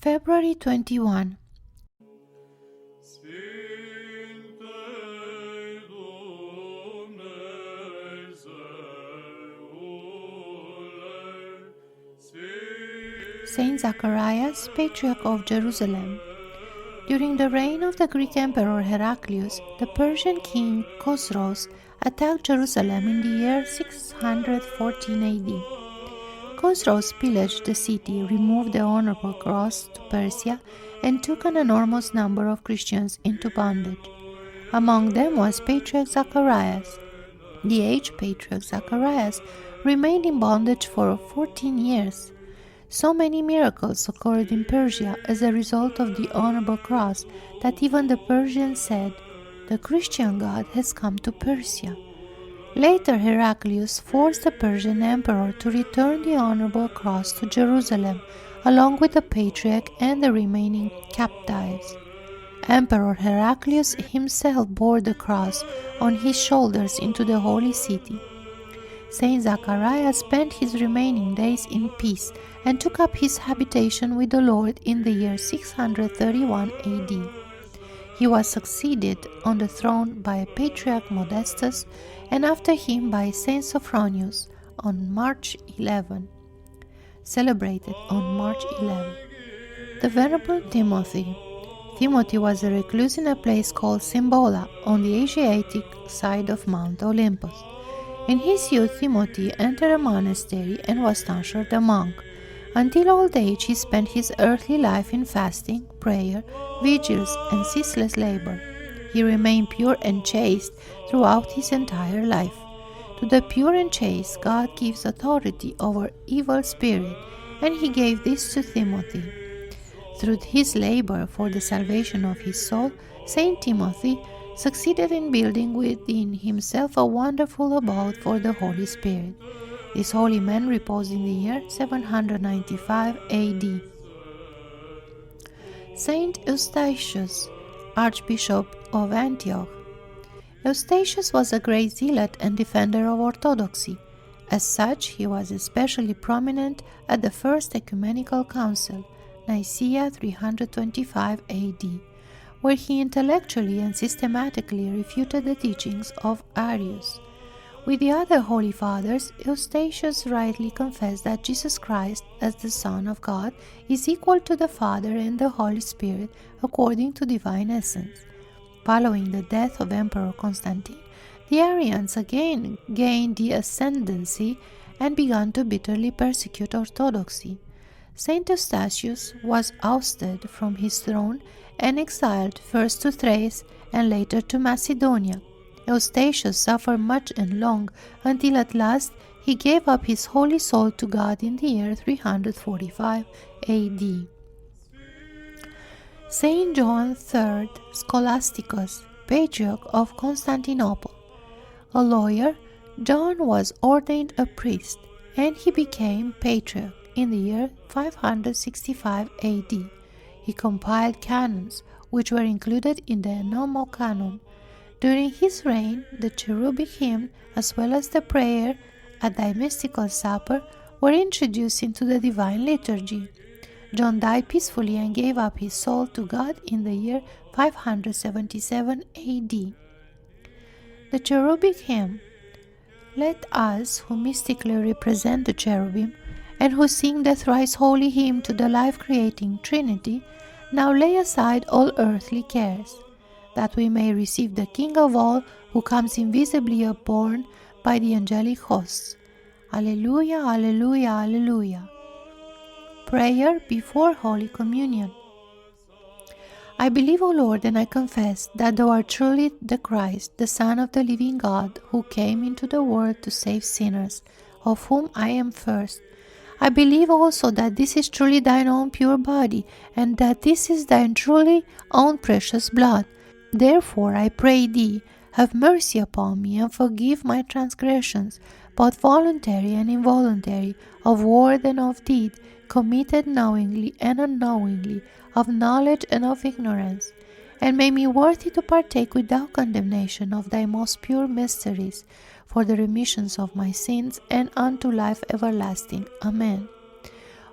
February 21. Saint Zacharias, Patriarch of Jerusalem. During the reign of the Greek Emperor Heraclius, the Persian king Khosrow attacked Jerusalem in the year 614 AD. Khosrow pillaged the city, removed the honorable cross to Persia, and took an enormous number of Christians into bondage. Among them was Patriarch Zacharias. The aged Patriarch Zacharias remained in bondage for 14 years. So many miracles occurred in Persia as a result of the honorable cross that even the Persians said, "The Christian God has come to Persia." Later, Heraclius forced the Persian emperor to return the honorable cross to Jerusalem, along with the Patriarch and the remaining captives. Emperor Heraclius himself bore the cross on his shoulders into the holy city. Saint Zacharias spent his remaining days in peace and took up his habitation with the Lord in the year 631 AD. He was succeeded on the throne by Patriarch Modestus and after him by Saint Sophronius on March 11, celebrated on March 11. The Venerable Timothy. Timothy was a recluse in a place called Cymbola on the Asiatic side of Mount Olympus. In his youth, Timothy entered a monastery and was tonsured a monk. Until old age, he spent his earthly life in fasting, prayer, vigils, and ceaseless labor. He remained pure and chaste throughout his entire life. To the pure and chaste, God gives authority over evil spirit, and he gave this to Timothy. Through his labor for the salvation of his soul, Saint Timothy succeeded in building within himself a wonderful abode for the Holy Spirit. This holy man reposed in the year 795 AD. Saint Eustathius, Archbisop of Antioch. Eustathius was a great zealot and defender of Orthodoxy. As such, he was especially prominent at the First Ecumenical Council, Nicaea 325 AD, where he intellectually and systematically refuted the teachings of Arius. With the other holy fathers, Eustathius rightly confessed that Jesus Christ, as the Son of God, is equal to the Father and the Holy Spirit according to divine essence. Following the death of Emperor Constantine, the Arians again gained the ascendancy and began to bitterly persecute Orthodoxy. Saint Eustathius was ousted from his throne and exiled first to Thrace and later to Macedonia. Eustathius suffered much and long until at last he gave up his holy soul to God in the year 345 AD. Saint John III, Scholasticus, Patriarch of Constantinople. A lawyer, John was ordained a priest, and he became Patriarch in the year 565 AD. He compiled canons, which were included in the Nomocanon. During his reign, the Cherubic Hymn, as well as the prayer at the mystical supper, were introduced into the divine liturgy. John died peacefully and gave up his soul to God in the year 577 AD. The Cherubic Hymn. Let us, who mystically represent the cherubim, and who sing the thrice holy hymn to the life-creating Trinity, now lay aside all earthly cares, that we may receive the King of all, who comes invisibly upborne by the angelic hosts. Alleluia, Alleluia, Alleluia. Prayer before Holy Communion. I believe, O Lord, and I confess that Thou art truly the Christ, the Son of the living God, who came into the world to save sinners, of whom I am first. I believe also that this is truly Thine own pure body, and that this is Thine truly own precious blood. Therefore I pray Thee, have mercy upon me, and forgive my transgressions, both voluntary and involuntary, of word and of deed, committed knowingly and unknowingly, of knowledge and of ignorance. And make me worthy to partake without condemnation of Thy most pure mysteries, for the remissions of my sins and unto life everlasting. Amen.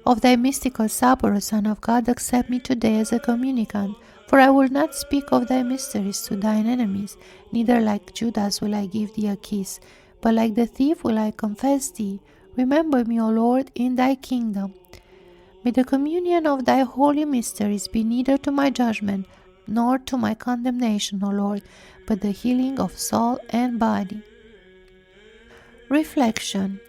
Of thy mystical supper, O Son of God, accept me today as a communicant, for I will not speak of thy mysteries to thine enemies, neither like Judas will I give thee a kiss, but like the thief will I confess thee. Remember me, O Lord, in thy kingdom. May the communion of thy holy mysteries be neither to my judgment nor to my condemnation, O Lord, but the healing of soul and body. Reflection.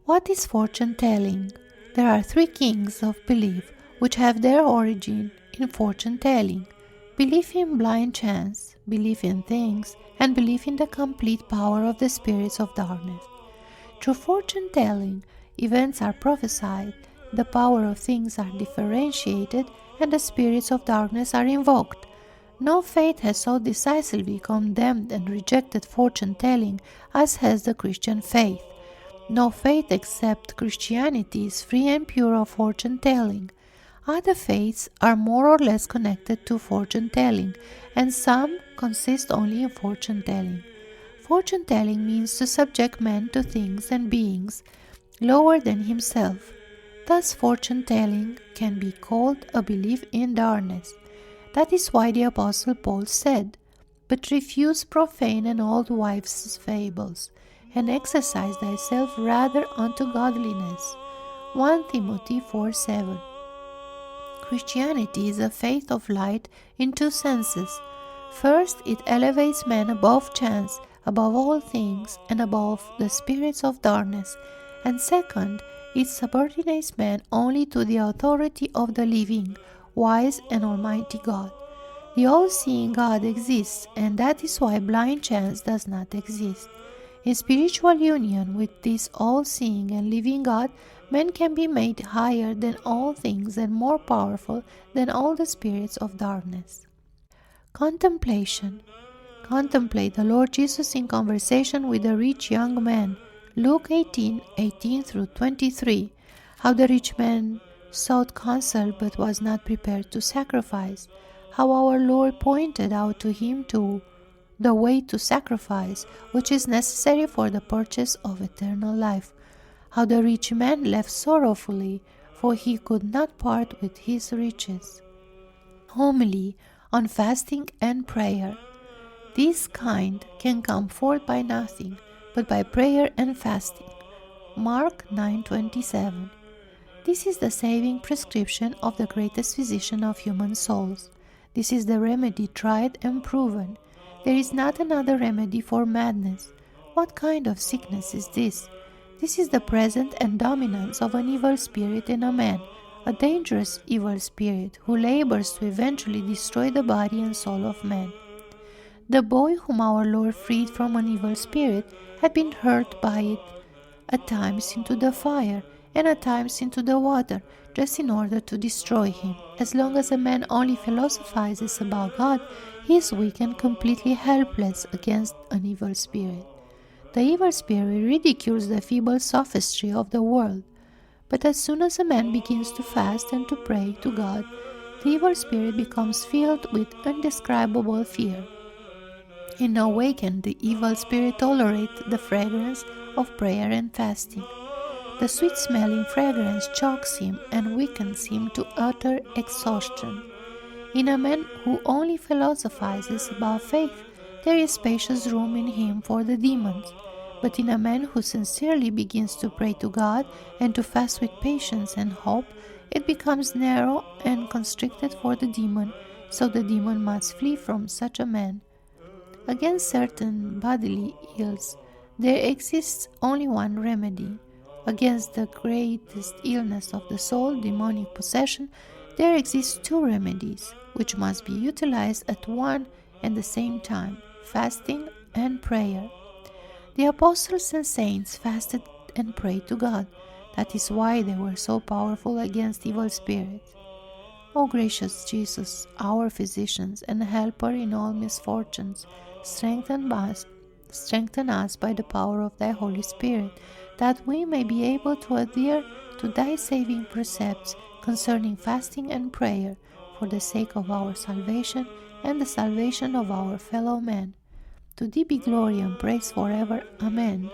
What is fortune-telling? There are three kings of belief which have their origin in fortune-telling: belief in blind chance, belief in things, and belief in the complete power of the spirits of darkness. Through fortune-telling, events are prophesied, the power of things are differentiated, and the spirits of darkness are invoked. No faith has so decisively condemned and rejected fortune-telling as has the Christian faith. No faith except Christianity is free and pure of fortune-telling. Other faiths are more or less connected to fortune-telling, and some consist only in fortune-telling. Fortune-telling means to subject man to things and beings lower than himself. Thus fortune-telling can be called a belief in darkness. That is why the Apostle Paul said, "But refuse profane and old wives' fables, and exercise thyself rather unto godliness." 1 Timothy 4:7. Christianity is a faith of light in two senses. First, it elevates man above chance, above all things, and above the spirits of darkness. And second, it subordinates man only to the authority of the living, wise, and almighty God. The all-seeing God exists, and that is why blind chance does not exist. In spiritual union with this all-seeing and living God, man can be made higher than all things and more powerful than all the spirits of darkness. Contemplation. Contemplate the Lord Jesus in conversation with a rich young man. Luke 18:18-23. How the rich man sought counsel but was not prepared to sacrifice. How our Lord pointed out to him the way to sacrifice, which is necessary for the purchase of eternal life. How the rich man left sorrowfully, for he could not part with his riches. Homily on fasting and prayer. This kind can come forth by nothing, but by prayer and fasting. Mark 9:27. This is the saving prescription of the greatest physician of human souls. This is the remedy tried and proven. There is not another remedy for madness. What kind of sickness is this? This is the presence and dominance of an evil spirit in a man, a dangerous evil spirit who labors to eventually destroy the body and soul of man. The boy whom our Lord freed from an evil spirit had been hurled by it at times into the fire and at times into the water, just in order to destroy him. As long as a man only philosophizes about God, he is weak and completely helpless against an evil spirit. The evil spirit ridicules the feeble sophistry of the world. But as soon as a man begins to fast and to pray to God, the evil spirit becomes filled with indescribable fear. In no way can the evil spirit tolerate the fragrance of prayer and fasting. The sweet-smelling fragrance chokes him and weakens him to utter exhaustion. In a man who only philosophizes about faith, there is spacious room in him for the demons. But in a man who sincerely begins to pray to God and to fast with patience and hope, it becomes narrow and constricted for the demon, so the demon must flee from such a man. Against certain bodily ills, there exists only one remedy. Against the greatest illness of the soul, demonic possession, there exist two remedies, which must be utilized at one and the same time: fasting and prayer. The apostles and saints fasted and prayed to God. That is why they were so powerful against evil spirits. O gracious Jesus, our physicians and helper in all misfortunes, strengthen us by the power of thy Holy Spirit, that we may be able to adhere to thy saving precepts concerning fasting and prayer, for the sake of our salvation and the salvation of our fellow men. To thee be glory and praise forever. Amen.